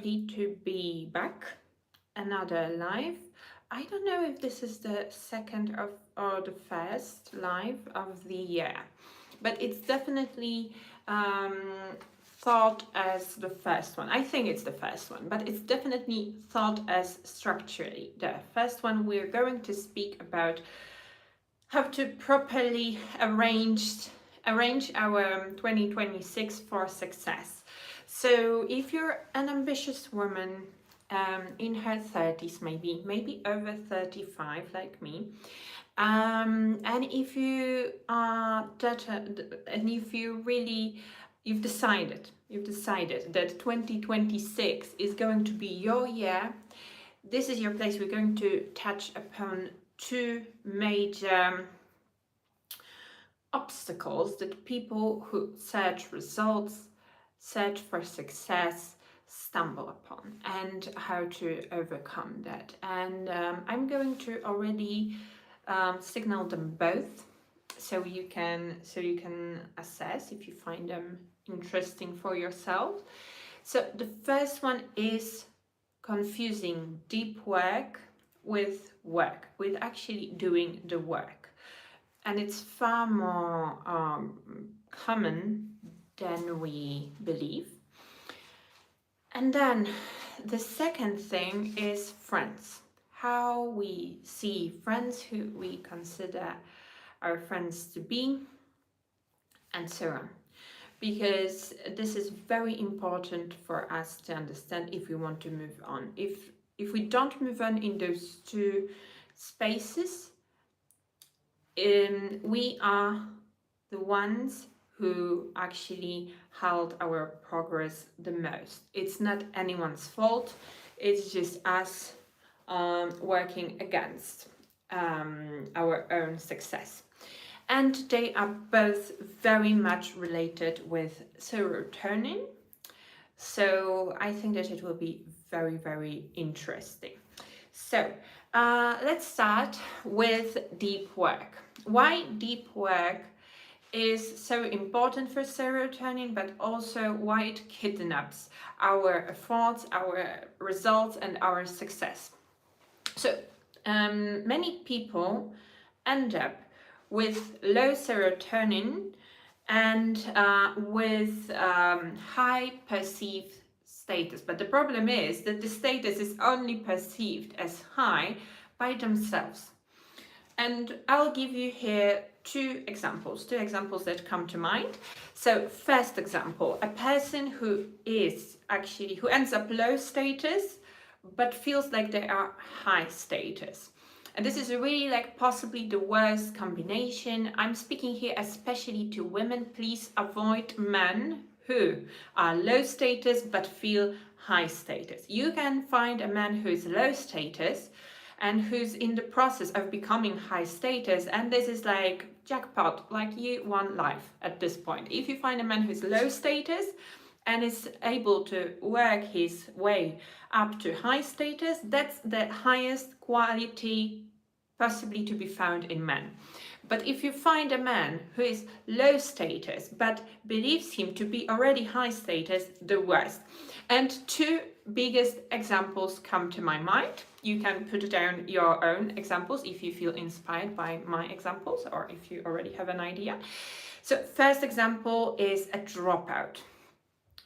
lovely to be back. Another live. I don't know if this is the second of or the first live of the year, but it's definitely thought as the first one. I think it's the first one, but it's definitely thought as structurally the first one. We're going to speak about how to properly arrange our 2026 for success. So if you're an ambitious woman in her 30s, maybe over 35 like me, and if you are and if you really you've decided that 2026 is going to be your year, this is your place. We're going to touch upon two major obstacles that people who search results, search for success, stumble upon, and how to overcome that. And I'm going to already signal them both, so you can assess if you find them interesting for yourself. So the first one is confusing deep work with actually doing the work. And it's far more common than we believe. And then the second thing is friends. How we see friends, who we consider our friends to be, and so on. Because this is very important for us to understand if we want to move on. If we don't move on in those two spaces, we are the ones who actually halt our progress the most. It's not anyone's fault, it's just us working against our own success. And they are both very much related with serotonin. So I think that it will be very, very interesting. So let's start with deep work. Why deep work is so important for serotonin, but also why it kidnaps our efforts, our results, and our success. So many people end up with low serotonin and with high perceived status. But the problem is that the status is only perceived as high by themselves. And I'll give you here two examples that come to mind. So first example, a person who ends up low status but feels like they are high status. And this is really possibly the worst combination. I'm speaking here especially to women. Please avoid men who are low status but feel high status. You can find a man who is low status and who's in the process of becoming high status, and this is like jackpot, like you won life at this point. If you find a man who's low status and is able to work his way up to high status, that's the highest quality possibly to be found in men. But if you find a man who is low status but believes him to be already high status, the worst. And two biggest examples come to my mind. You can put down your own examples if you feel inspired by my examples or if you already have an idea. So first example is a dropout.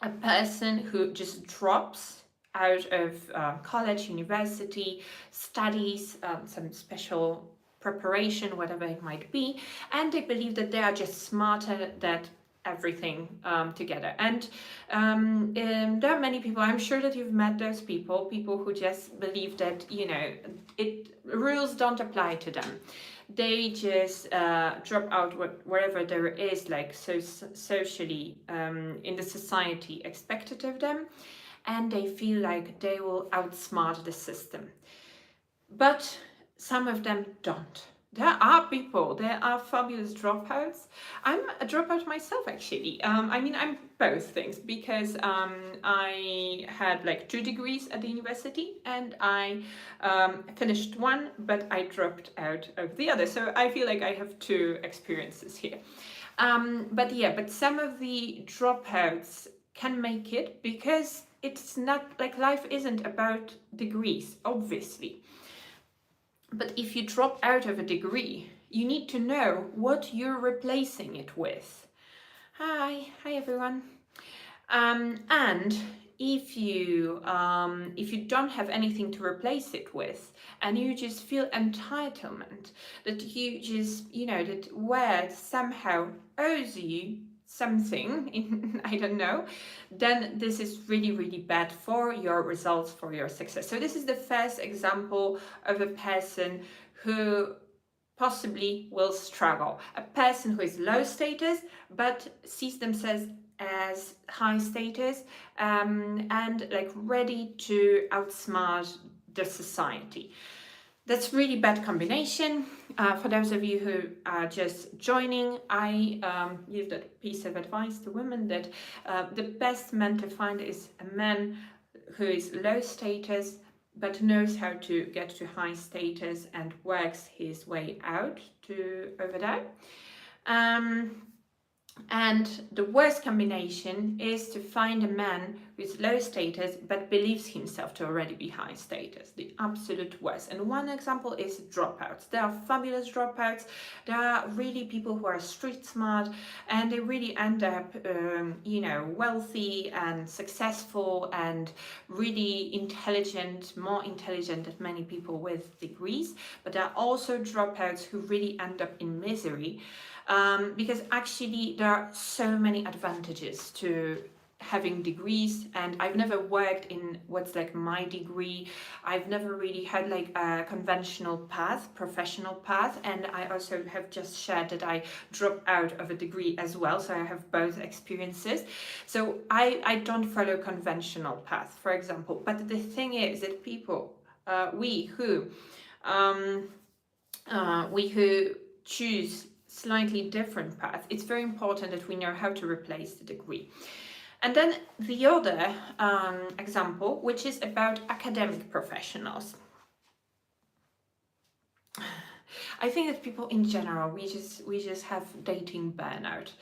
A person who just drops out of college, university, studies, some special preparation, whatever it might be, and they believe that they are just smarter than everything together. And there are many people, I'm sure that you've met those people who just believe that, rules don't apply to them. They just drop out wherever there is socially in the society expected of them, and they feel like they will outsmart the system. But some of them don't. There are fabulous dropouts. I'm a dropout myself, actually. I'm both things, because I had 2 degrees at the university and I finished one, but I dropped out of the other. So I feel like I have 2 experiences here. But some of the dropouts can make it because it's not like life isn't about degrees, obviously. But if you drop out of a degree, you need to know what you're replacing it with. Hi everyone. And if you don't have anything to replace it with, and you just feel entitlement, that you just, that work somehow owes you something, I don't know, then this is really, really bad for your results, for your success. So this is the first example of a person who possibly will struggle. A person who is low status but sees themselves as high status, and like ready to outsmart the society. That's really bad combination. For those of you who are just joining, I give that piece of advice to women that the best man to find is a man who is low status but knows how to get to high status and works his way out to over there. And the worst combination is to find a man with low status but believes himself to already be high status. The absolute worst. And one example is dropouts. There are fabulous dropouts. There are really people who are street smart and they really end up, wealthy and successful and really intelligent, more intelligent than many people with degrees. But there are also dropouts who really end up in misery. Because actually there are so many advantages to having degrees, and I've never worked in what's like my degree. I've never really had like a conventional path, professional path, and I also have just shared that I dropped out of a degree as well, so I have both experiences. So I don't follow conventional path, for example. But the thing is that people, we who choose slightly different path, it's very important that we know how to replace the degree. And then the other example, which is about academic professionals. I think that people in general, we just have dating burnout.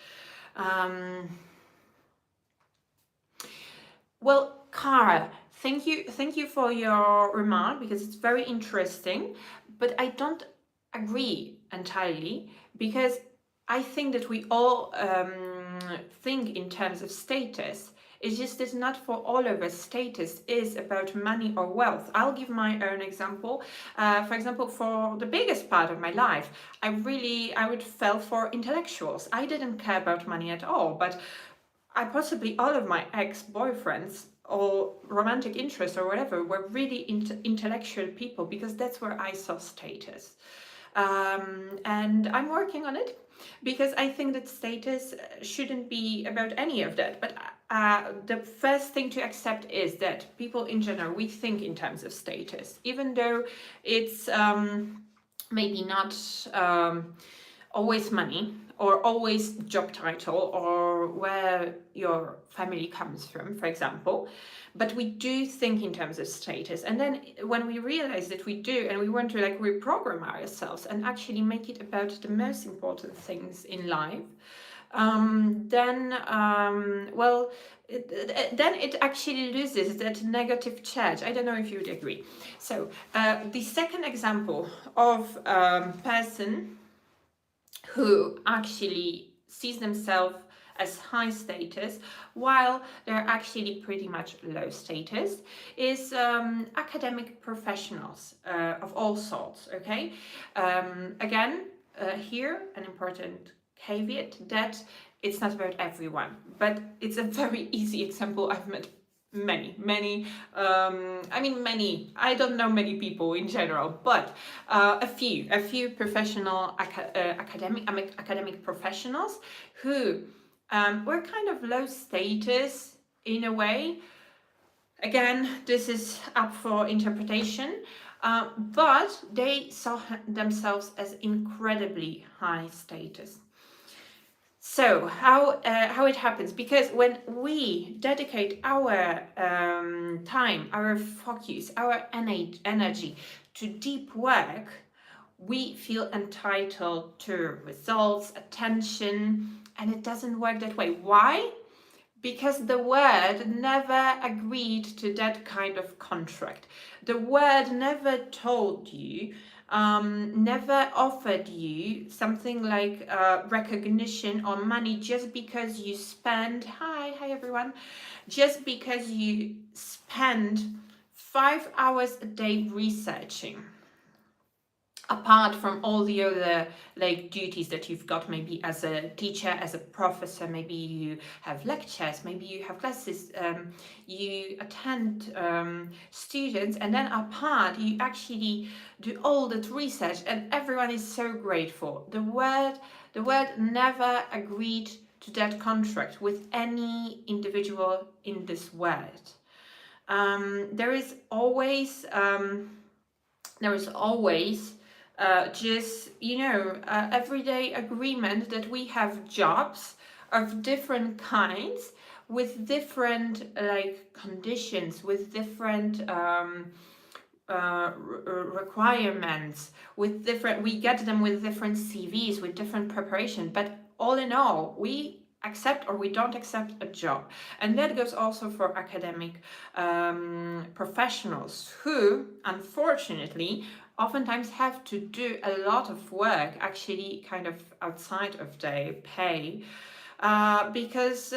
Well, Cara, thank you for your remark, because it's very interesting, but I don't agree entirely, because I think that we all think in terms of status. It's just that not for all of us status is about money or wealth. I'll give my own example. For example, for the biggest part of my life, I would fell for intellectuals. I didn't care about money at all, but possibly all of my ex-boyfriends or romantic interests or whatever were really intellectual people, because that's where I saw status. And I'm working on it, because I think that status shouldn't be about any of that. But the first thing to accept is that people in general, we think in terms of status, even though it's maybe not always money or always job title or where your family comes from, for example. But we do think in terms of status. And then when we realize that we do, and we want to like reprogram ourselves and actually make it about the most important things in life, then it actually loses that negative charge. I don't know if you would agree. So the second example of a person who actually sees themselves as high status while they're actually pretty much low status is academic professionals of all sorts. Okay, again, here an important caveat that it's not about everyone, but it's a very easy example. I've met many, I don't know many people in general, but a few professional academic professionals who were kind of low status in a way. Again, this is up for interpretation, but they saw themselves as incredibly high status. So how it happens, because when we dedicate our time, our focus, our energy to deep work, we feel entitled to results, attention, and it doesn't work that way. Why? because the word never agreed to that kind of contract. The word never told you, never offered you something like recognition or money just because you spend, hi everyone, just because you spend 5 hours a day researching, apart from all the other like duties that you've got, maybe as a teacher, as a professor, maybe you have lectures, maybe you have classes, you attend students, and then apart you actually do all that research, and everyone is so grateful. The word never agreed to that contract with any individual in this world. There is always just, everyday agreement that we have jobs of different kinds with different like conditions, with different requirements, with different, we get them with different CVs, with different preparation, but all in all, we accept or we don't accept a job. And that goes also for academic professionals who, unfortunately, oftentimes have to do a lot of work actually kind of outside of their pay, because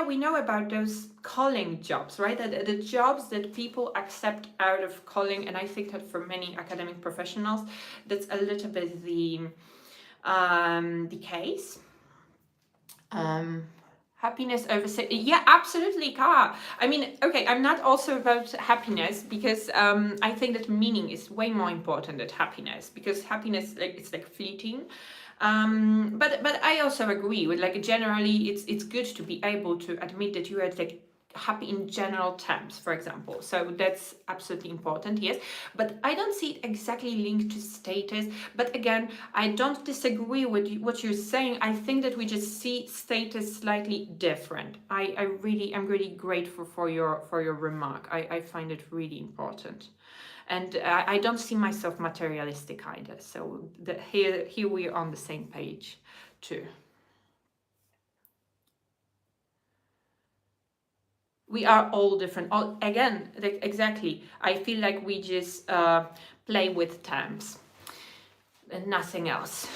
we know about those calling jobs, right? The jobs that people accept out of calling, and I think that for many academic professionals, that's a little bit the case. Happiness over yeah, absolutely, Ka. I mean, okay, I'm not also about happiness, because I think that meaning is way more important than happiness, because happiness, like, it's like fleeting. But I also agree with, like, generally it's good to be able to admit that you are like happy in general terms, for example. So that's absolutely important, yes. But I don't see it exactly linked to status. But again, I don't disagree with what you're saying. I think that we just see status slightly different. I'm really grateful for your remark. I find it really important. And I don't see myself materialistic either. So here we are on the same page too. We are all different. Again, like, exactly. I feel like we just play with terms and nothing else.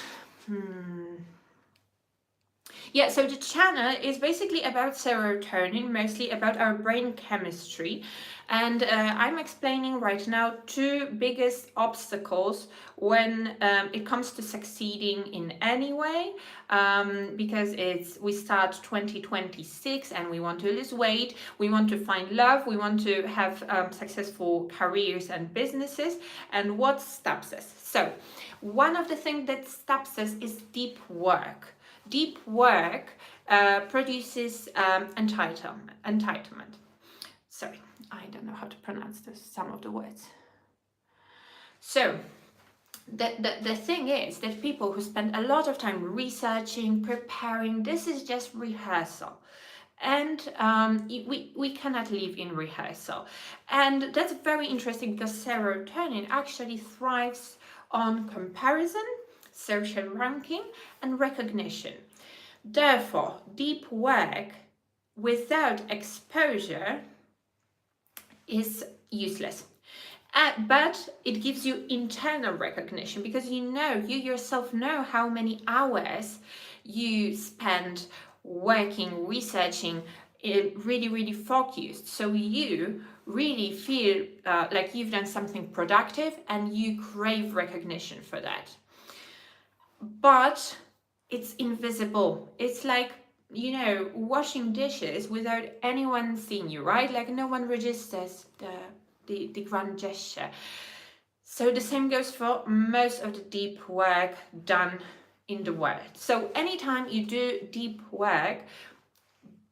Yeah, so the channel is basically about serotonin, mostly about our brain chemistry. And I'm explaining right now 2 biggest obstacles when it comes to succeeding in any way, because we start 2026 and we want to lose weight, we want to find love, we want to have successful careers and businesses. And what stops us? So one of the things that stops us is deep work. Deep work produces entitlement. Sorry, I don't know how to pronounce some of the words. So the thing is that people who spend a lot of time researching, preparing, this is just rehearsal. And we cannot live in rehearsal. And that's very interesting, because serotonin actually thrives on comparison, social ranking, and recognition. Therefore, deep work without exposure is useless. But it gives you internal recognition, because you yourself know how many hours you spend working, researching, really focused. So you really feel like you've done something productive, and you crave recognition for that. But it's invisible. It's like, washing dishes without anyone seeing you, right? Like, no one registers the grand gesture. So the same goes for most of the deep work done in the world. So anytime you do deep work,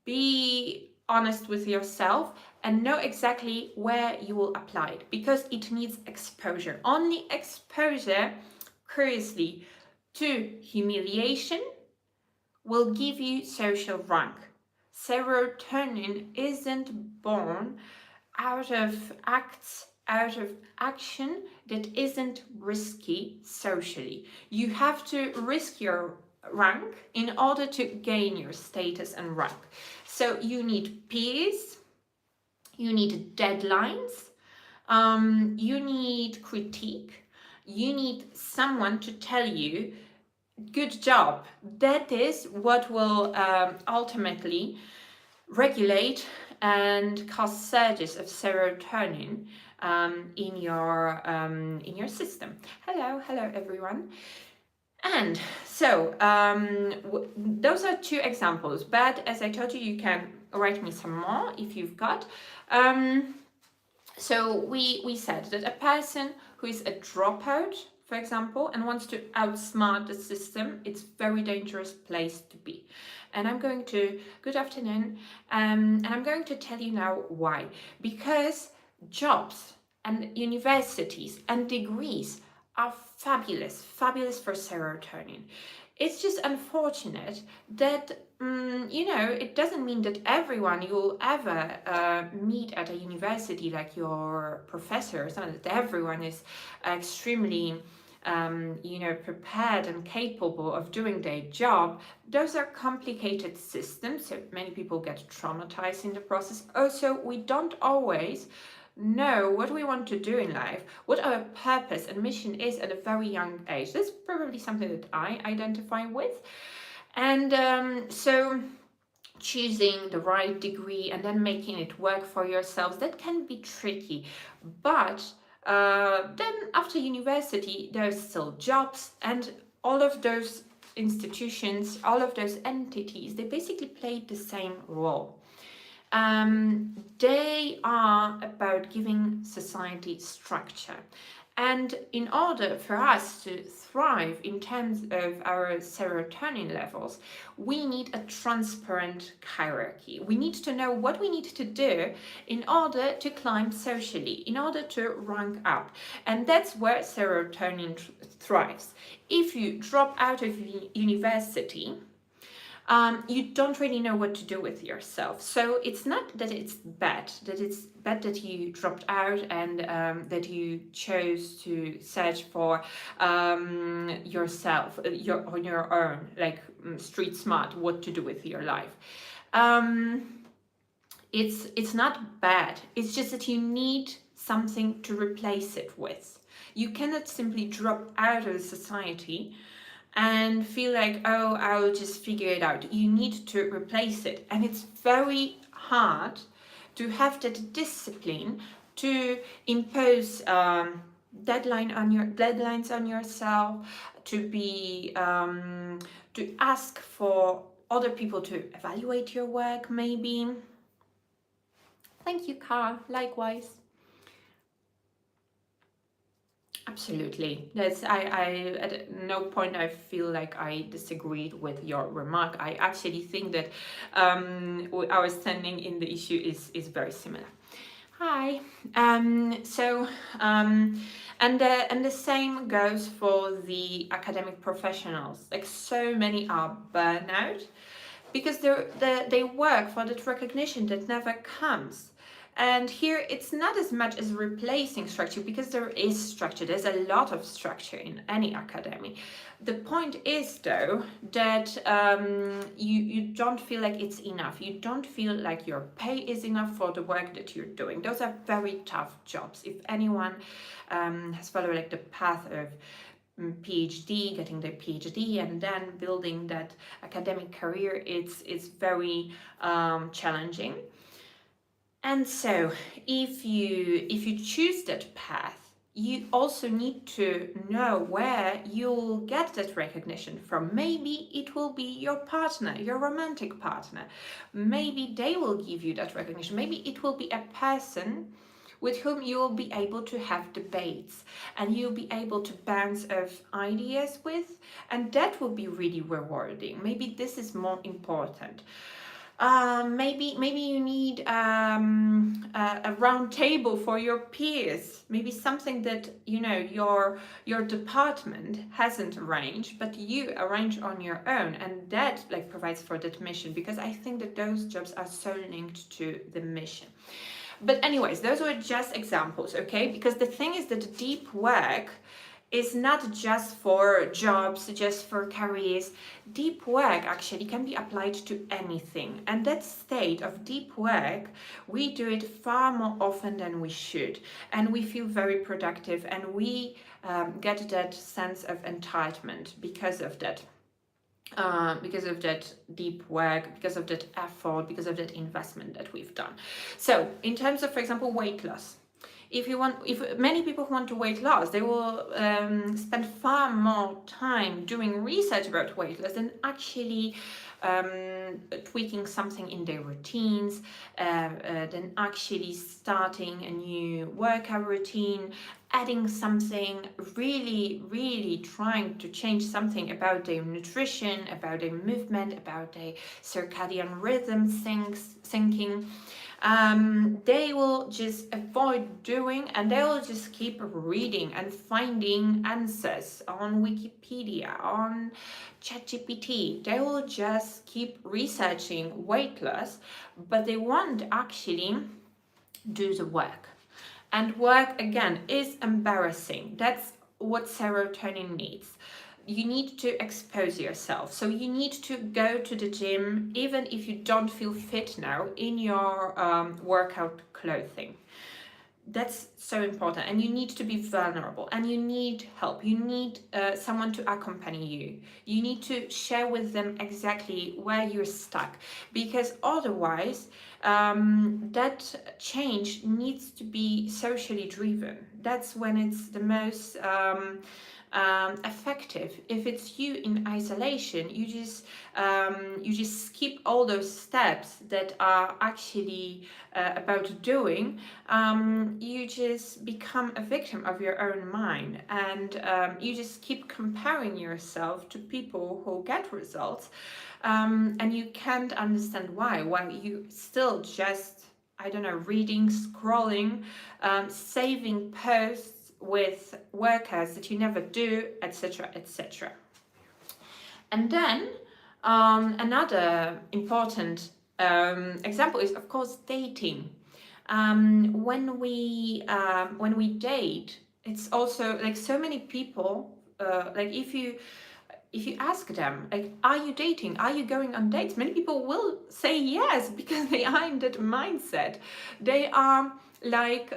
be honest with yourself and know exactly where you will apply it, because it needs exposure. Only exposure, curiously, to humiliation will give you social rank. Serotonin isn't born out of acts, out of action that isn't risky socially. You have to risk your rank in order to gain your status and rank. So you need peers, you need deadlines, you need critique, you need someone to tell you, good job. That is what will ultimately regulate and cause surges of serotonin in your system. Hello everyone. And so those are two examples, but as I told you, you can write me some more if you've got. So we said that a person who is a dropout, for example, and wants to outsmart the system, it's a very dangerous place to be. And I'm going to, good afternoon, and I'm going to tell you now why. Because jobs and universities and degrees are fabulous for serotonin. It's just unfortunate that, it doesn't mean that everyone you'll ever meet at a university, like your professor or something, that everyone is extremely prepared and capable of doing their job. Those are complicated systems, so many people get traumatized in the process. Also, we don't always know what we want to do in life, what our purpose and mission is at a very young age. That's probably something that I identify with. And so choosing the right degree and then making it work for yourselves, that can be tricky. But then after university, there's still jobs, and all of those institutions, all of those entities, they basically play the same role. They are about giving society structure. And in order for us to thrive in terms of our serotonin levels, we need a transparent hierarchy. We need to know what we need to do in order to climb socially, in order to rank up. And that's where serotonin thrives. If you drop out of university, you don't really know what to do with yourself. So it's not that it's bad that you dropped out and that you chose to search for yourself on your own, like street smart, what to do with your life. It's not bad. It's just that you need something to replace it with. You cannot simply drop out of society and feel like, oh, I'll just figure it out. You need to replace it. And it's very hard to have that discipline to impose deadlines on yourself, to be to ask for other people to evaluate your work, maybe. Thank you, Cara. Likewise. Absolutely. That's I at no point I feel like I disagreed with your remark. I actually think that our standing in the issue is very similar. Hi. And the same goes for the academic professionals. Like, so many are burnout because they work for that recognition that never comes. And here it's not as much as replacing structure, because there is structure. There's a lot of structure in any academy. The point is, though, that you don't feel like it's enough. You don't feel like your pay is enough for the work that you're doing. Those are very tough jobs. If anyone has followed like the path of PhD, getting their PhD, and then building that academic career, it's very challenging. And so if you choose that path, you also need to know where you'll get that recognition from. Maybe it will be your partner, your romantic partner. Maybe they will give you that recognition. Maybe it will be a person with whom you will be able to have debates and you'll be able to bounce off ideas with, and that will be really rewarding. Maybe this is more important. Maybe you need a round table for your peers. Maybe something that your department hasn't arranged, but you arrange on your own, and that provides for that mission. Because I think that those jobs are so linked to the mission. But anyways, those were just examples, okay? Because the thing is that deep work is not just for jobs, just for careers. Deep work actually can be applied to anything. And that state of deep work, we do it far more often than we should. And we feel very productive, and we get that sense of entitlement because of that. Because of that deep work, because of that effort, because of that investment that we've done. So in terms of, for example, weight loss, if many people who want to weight loss, they will spend far more time doing research about weight loss than actually tweaking something in their routines, than actually starting a new workout routine, adding something, really trying to change something about their nutrition, about their movement, about their circadian rhythm syncing. They will just avoid doing, and they will just keep reading and finding answers on Wikipedia, on ChatGPT. They will just keep researching weight loss, but they won't actually do the work. And work, again, is embarrassing. That's what serotonin needs. You need to expose yourself. So you need to go to the gym, even if you don't feel fit now, in your workout clothing. That's so important. And you need to be vulnerable, and you need help. You need someone to accompany you. You need to share with them exactly where you're stuck, because otherwise that change needs to be socially driven. That's when it's the most effective. If it's you in isolation, you just skip all those steps that are actually about doing. You just become a victim of your own mind, and you just keep comparing yourself to people who get results, and you can't understand why you still just, I don't know, reading, scrolling, saving posts with workouts that you never do, etc., etc. And then another important example is, of course, dating. When we date, it's also like so many people. Like if you ask them, like, are you dating? Are you going on dates? Many people will say yes, because they are in that mindset. They are like,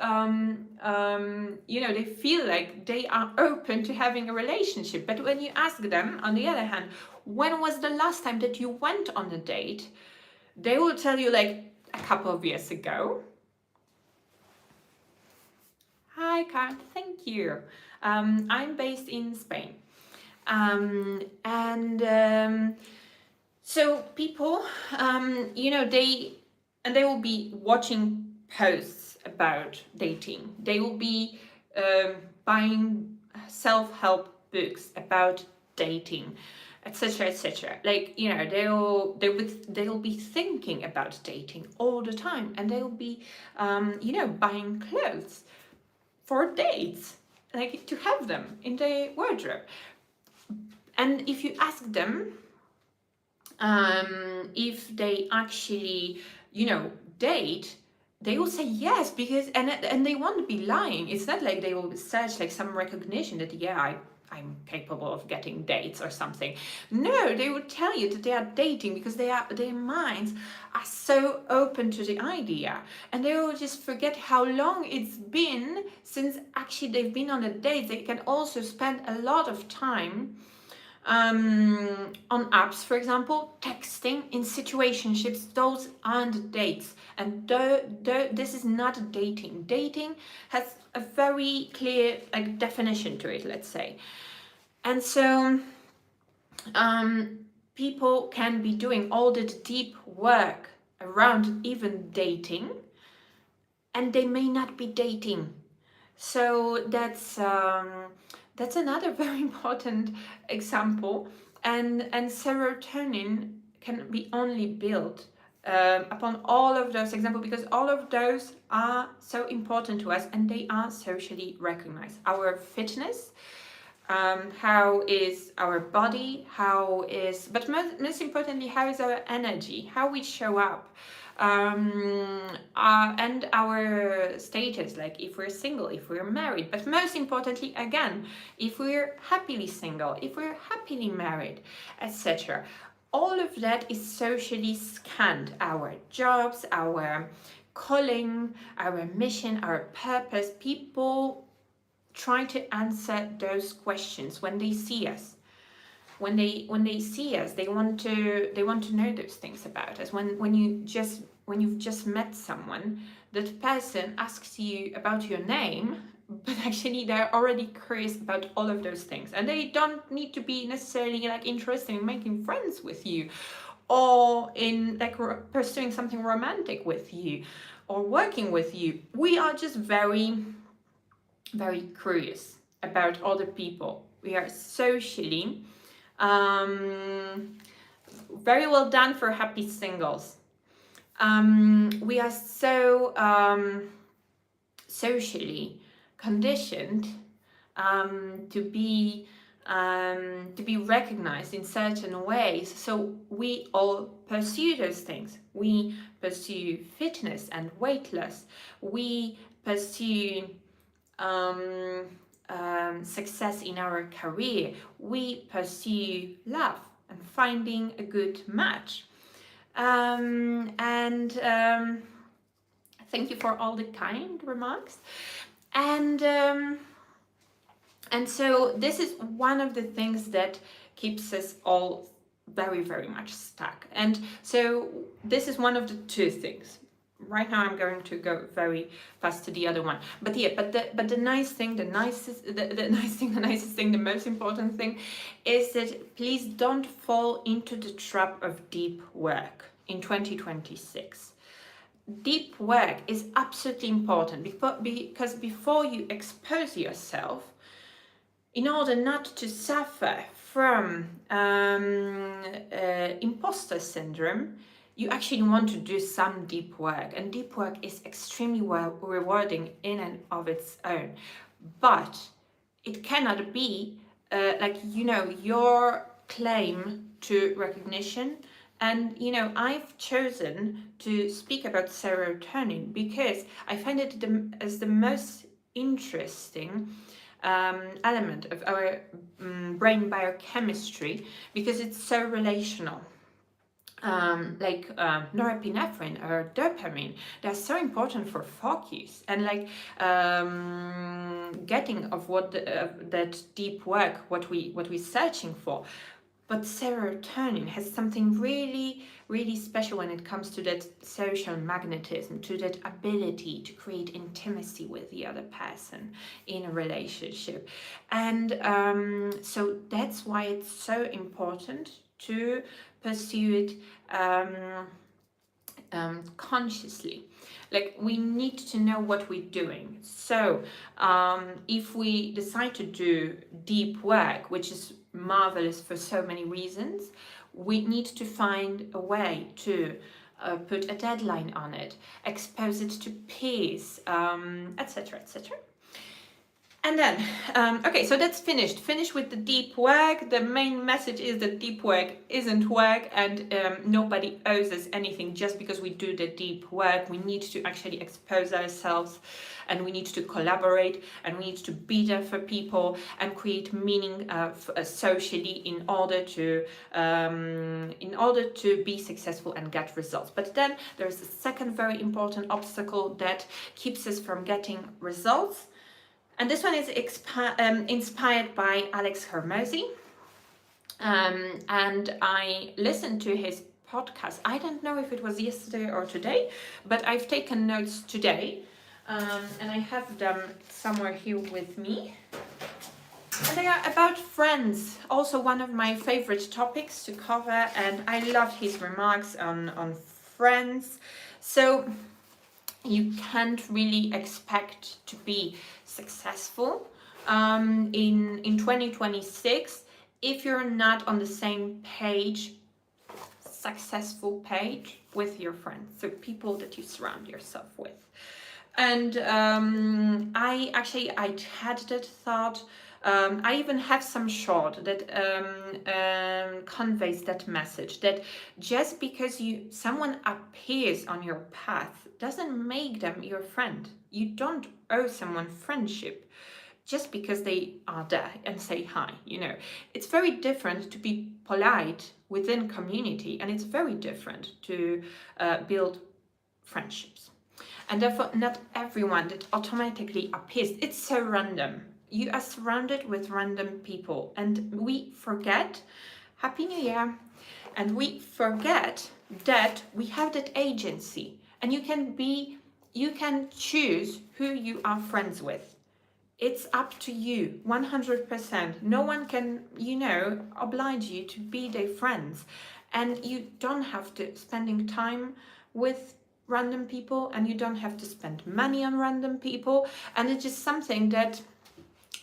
they feel like they are open to having a relationship. But when you ask them, on the other hand, when was the last time that you went on a date? They will tell you, like, a couple of years ago. Hi, Karen, thank you. I'm based in Spain. So people, they will be watching posts about dating. They will be buying self-help books about dating, etc., etc. Like, they'll be thinking about dating all the time, and they'll be, buying clothes for dates, like to have them in their wardrobe. And if you ask them if they actually, date, they will say yes, because and they won't be lying. It's not like they will search like some recognition that I'm capable of getting dates or something. No, they will tell you that they are dating because their minds are so open to the idea, and they will just forget how long it's been since actually they've been on a date. They can also spend a lot of time on apps, for example, texting, in situationships. Those aren't dates, and this is not dating. Dating has a very clear definition to it, let's say. And so people can be doing all that deep work around even dating, and they may not be dating. So that's another very important example. And serotonin can be only built upon all of those examples, because all of those are so important to us, and they are socially recognized. Our fitness, how is our body, but most importantly, how is our energy, how we show up, and our status, like if we're single, if we're married, but most importantly, again, if we're happily single, if we're happily married, etc. All of that is socially scanned. Our jobs, our calling, our mission, our purpose. People try to answer those questions when they see us. When they see us, they want to know those things about us. When you've just met someone, that person asks you about your name, but actually they're already curious about all of those things, and they don't need to be necessarily like interested in making friends with you, or in like pursuing something romantic with you, or working with you. We are just very, very curious about other people. We are socially very well done for happy singles. We are so socially conditioned to be recognized in certain ways. So we all pursue those things. We pursue fitness and weight loss. We pursue success in our career. We pursue love and finding a good match. Thank you for all the kind remarks. And so this is one of the things that keeps us all very, very much stuck. And so this is one of the two things. Right now I'm going to go very fast to the other one. But yeah, but the nicest thing, the most important thing is that please don't fall into the trap of deep work in 2026. Deep work is absolutely important because before you expose yourself, in order not to suffer from imposter syndrome, you actually want to do some deep work. And deep work is extremely rewarding in and of its own. But it cannot be your claim to recognition. And I've chosen to speak about serotonin because I find it as the most interesting element of our brain biochemistry, because it's so relational. Norepinephrine or dopamine, they're so important for focus and getting of what that deep work, what we're searching for. But serotonin has something really, really special when it comes to that social magnetism, to that ability to create intimacy with the other person in a relationship. And so that's why it's so important to pursue it consciously. Like, we need to know what we're doing. So if we decide to do deep work, which is marvelous for so many reasons, we need to find a way to put a deadline on it, expose it to peers, etc., etc. And then, okay, so that's finished with the deep work. The main message is that deep work isn't work, and nobody owes us anything just because we do the deep work. We need to actually expose ourselves, and we need to collaborate, and we need to be there for people and create meaning socially in order to be successful and get results. But then there's a second very important obstacle that keeps us from getting results. And this one is inspired by Alex Hormozi. And I listened to his podcast. I don't know if it was yesterday or today, but I've taken notes today. And I have them somewhere here with me. And they are about friends, also one of my favorite topics to cover. And I loved his remarks on friends. So you can't really expect to be successful in 2026 if you're not on the same successful page with your friends, so people that you surround yourself with. And I had that thought I even have some short that conveys that message, that just because someone appears on your path doesn't make them your friend. You don't owe someone friendship just because they are there and say hi. It's very different to be polite within community, and it's very different to build friendships. And therefore, not everyone that automatically appears, it's so random. You are surrounded with random people, and we forget, Happy New Year, and we forget that we have that agency, and you can choose who you are friends with. It's up to you, 100%. No one can, oblige you to be their friends. And you don't have to spending time with random people, and you don't have to spend money on random people. And it's just something that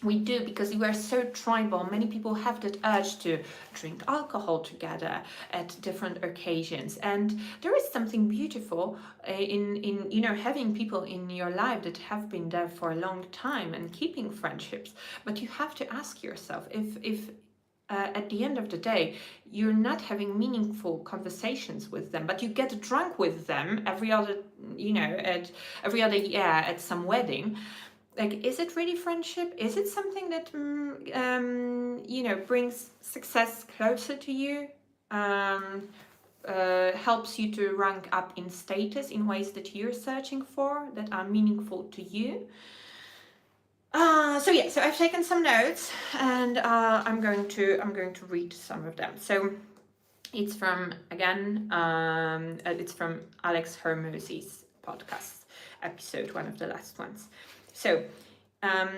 we do because we are so tribal. Many people have that urge to drink alcohol together at different occasions, and there is something beautiful in having people in your life that have been there for a long time and keeping friendships. But you have to ask yourself if at the end of the day, you're not having meaningful conversations with them, but you get drunk with them every other year at some wedding. Like, is it really friendship? Is it something that brings success closer to you, helps you to rank up in status in ways that you're searching for, that are meaningful to you? So I've taken some notes, and I'm going to read some of them. So it's from it's from Alex Hormozy's podcast episode, one of the last ones. So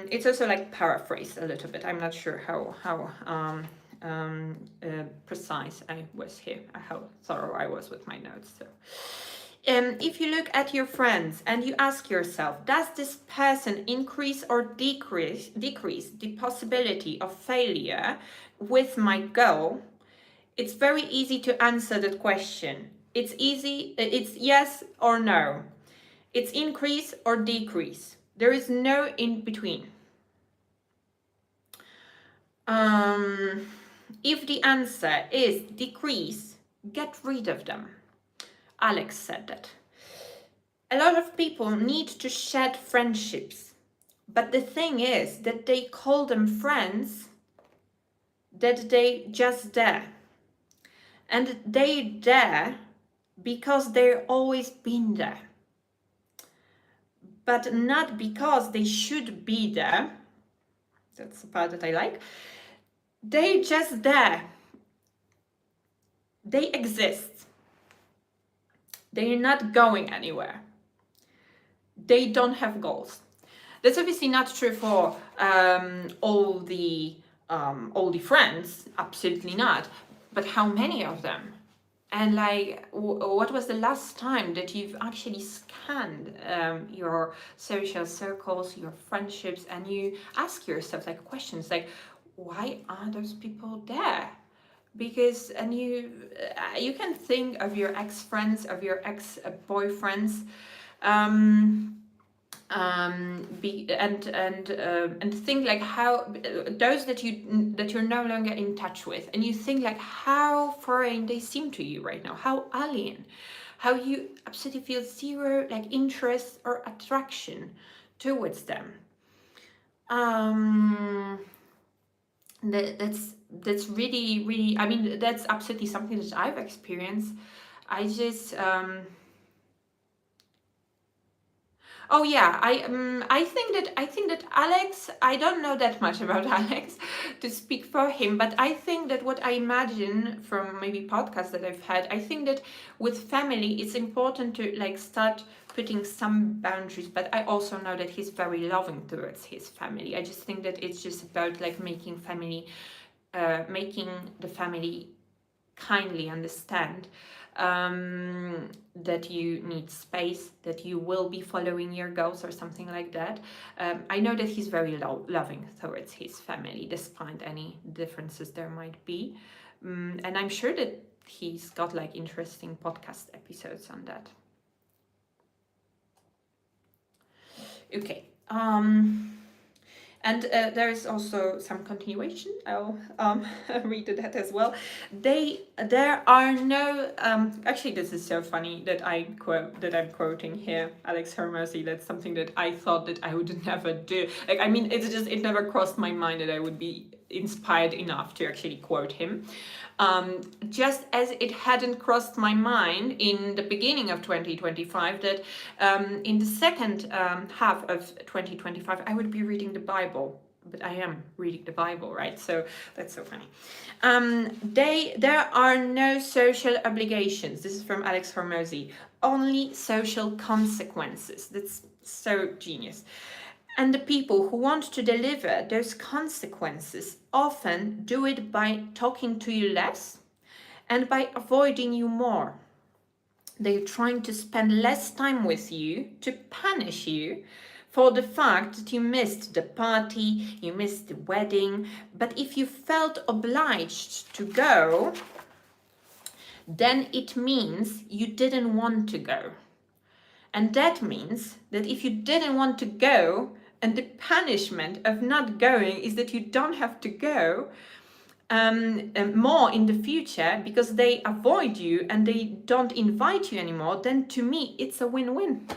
it's also like paraphrased a little bit. I'm not sure how precise I was here, how thorough I was with my notes. So if you look at your friends and you ask yourself, does this person increase or decrease the possibility of failure with my goal? It's very easy to answer that question. It's yes or no. It's increase or decrease. There is no in between. If the answer is decrease, get rid of them. Alex said that. A lot of people need to shed friendships, but the thing is that they call them friends, that they just there. And they there because they've always been there. But not because they should be there. That's the part that I like. They just there. They exist. They're not going anywhere. They don't have goals. That's obviously not true for all the friends. Absolutely not. But how many of them? And like, what was the last time that you've actually scanned your social circles, your friendships, and you ask yourself like questions like, why are those people there? Because, and you can think of your ex-friends, of your ex-boyfriends, and think like how those that you're no longer in touch with, and you think like how foreign they seem to you right now, how alien, how you absolutely feel zero like interest or attraction towards them. That's really, I mean, that's absolutely something that I've experienced. I just oh yeah, I think that Alex, I don't know that much about Alex to speak for him, but I think that what I imagine from maybe podcasts that I've had, I think that with family it's important to like start putting some boundaries, but I also know that he's very loving towards his family. I just think that it's just about like making the family kindly understand that you need space, that you will be following your goals or something like that. I know that he's very loving towards his family, despite any differences there might be. And I'm sure that he's got like interesting podcast episodes on that. Okay. And there is also some continuation. I'll read that as well. There are no. Actually, this is so funny that I'm quoting here Alex Hormozi. That's something that I thought that I would never do. Like, I mean, it never crossed my mind that I would be inspired enough to actually quote him. Just as it hadn't crossed my mind in the beginning of 2025 that in the second half of 2025 I would be reading the Bible. But I am reading the Bible, right? So that's so funny. There are no social obligations. This is from Alex Hormozi. Only social consequences. That's so genius. And the people who want to deliver those consequences often do it by talking to you less and by avoiding you more. They're trying to spend less time with you to punish you for the fact that you missed the party, you missed the wedding. But if you felt obliged to go, then it means you didn't want to go. And that means that if you didn't want to go, and the punishment of not going is that you don't have to go more in the future because they avoid you and they don't invite you anymore, then to me, it's a win-win.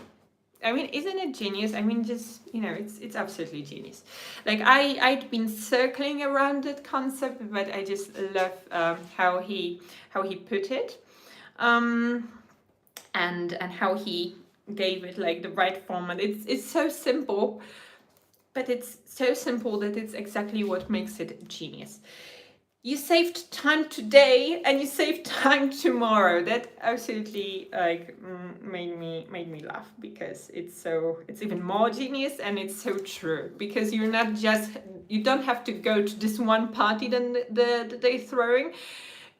I mean, isn't it genius? I mean, just, it's absolutely genius. Like, I'd been circling around that concept, but I just love how he put it, and how he gave it like the right format. It's so simple, but it's so simple that it's exactly what makes it genius. You saved time today and you saved time tomorrow. That absolutely made me laugh because it's even more genius and it's so true, because you don't have to go to this one party that they're throwing.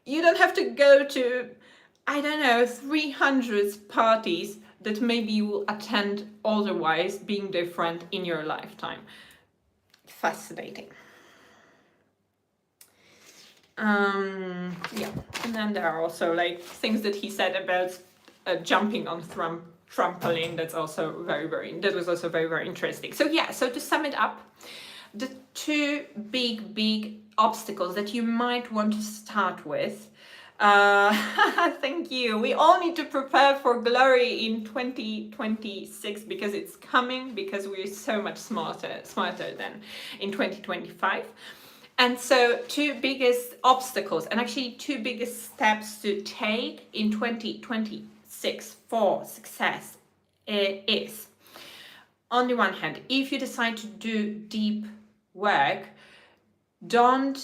You don't have to go to, I don't know, 300 parties that maybe you will attend otherwise, being different in your lifetime. Fascinating. Yeah, and then there are also like things that he said about jumping on trampoline. That was also very, very interesting. So yeah, so to sum it up, the two big obstacles that you might want to start with. Thank you. We all need to prepare for glory in 2026 because it's coming, because we're so much smarter than in 2025. And so two biggest obstacles and actually two biggest steps to take in 2026 for success is, on the one hand, if you decide to do deep work, don't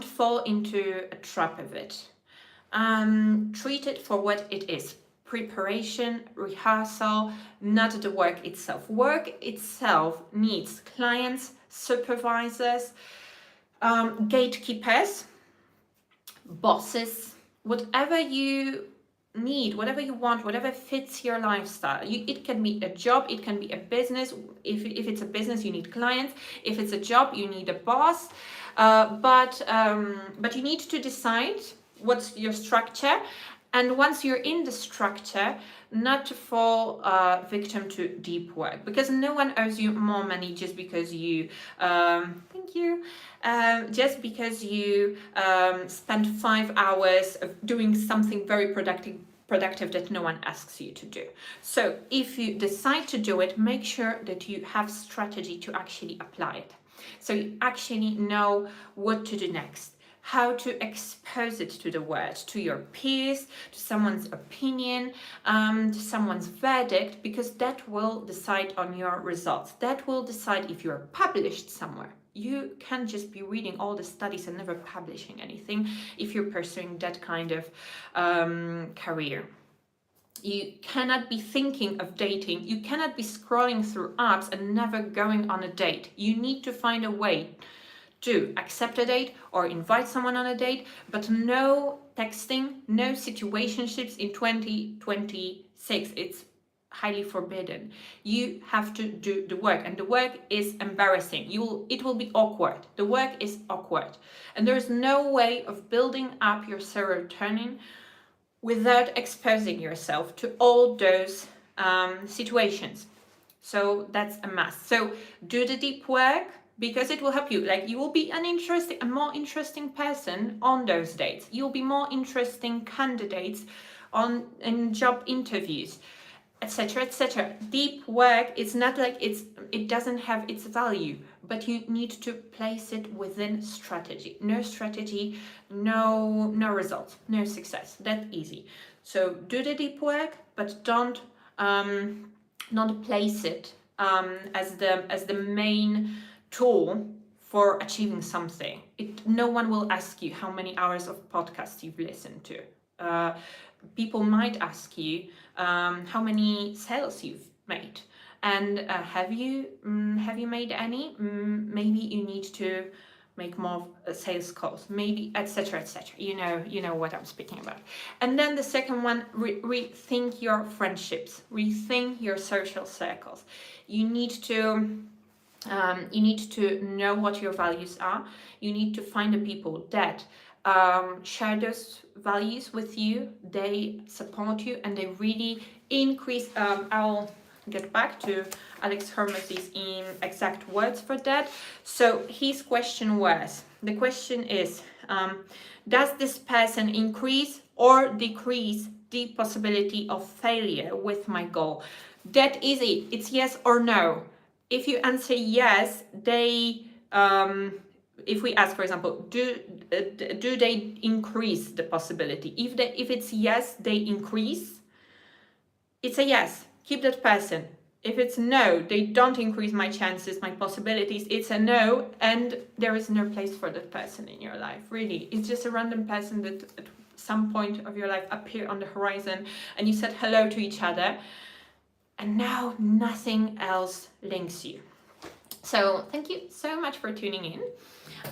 fall into a trap of it. Treat it for what it is: preparation, rehearsal, not the work itself. Work itself needs clients, supervisors, gatekeepers, bosses, whatever you need, whatever you want, whatever fits your lifestyle. It can be a job, it can be a business. If it's a business, you need clients. If it's a job, you need a boss. But you need to decide what's your structure. And once you're in the structure, not to fall victim to deep work, because no one owes you more money just because you thank you just because you spend 5 hours of doing something very productive that no one asks you to do. So if you decide to do it, make sure that you have strategy to actually apply it, so you actually know what to do next, how to expose it to the world, to your peers, to someone's opinion, to someone's verdict, because that will decide on your results. That will decide if you're published somewhere. You can't just be reading all the studies and never publishing anything if you're pursuing that kind of career. You cannot be thinking of dating. You cannot be scrolling through apps and never going on a date. You need to find a way to accept a date or invite someone on a date, but no texting, no situationships in 2026. It's highly forbidden. You have to do the work, and the work is embarrassing. It will be awkward. The work is awkward, and there is no way of building up your serotonin without exposing yourself to all those situations. So that's a must. So do the deep work, because it will help you. Like, you will be a more interesting person on those dates. You'll be more interesting candidates in job interviews, etc., etc. Deep work is not like it doesn't have its value, but you need to place it within strategy. No strategy, no results, no success. That easy. So do the deep work, but don't place it as the main tool for achieving something. No one will ask you how many hours of podcast you've listened to. People might ask you how many sales you've made, and have you made any? Maybe you need to make more sales calls, maybe, etc., etc. You know what I'm speaking about. And then the second one, rethink your friendships, rethink your social circles. You need to know what your values are. You need to find the people that share those values with you, they support you, and they really increase. I'll get back to Alex Hormozy's exact words for that. So his question was, the question is, does this person increase or decrease the possibility of failure with my goal? That is it. It's yes or no. If you answer yes, they if we ask, for example, do they increase the possibility? If it's yes, they increase, it's a yes. Keep that person. If it's no, they don't increase my chances, my possibilities, it's a no, and there is no place for that person in your life. Really, it's just a random person that at some point of your life appear on the horizon, and you said hello to each other, and now nothing else links you. So thank you so much for tuning in,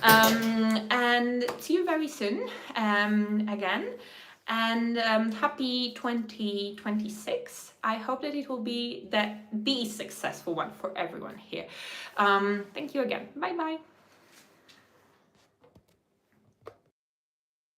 and see you very soon again. And happy 2026. I hope that it will be the successful one for everyone here. Thank you again. Bye bye.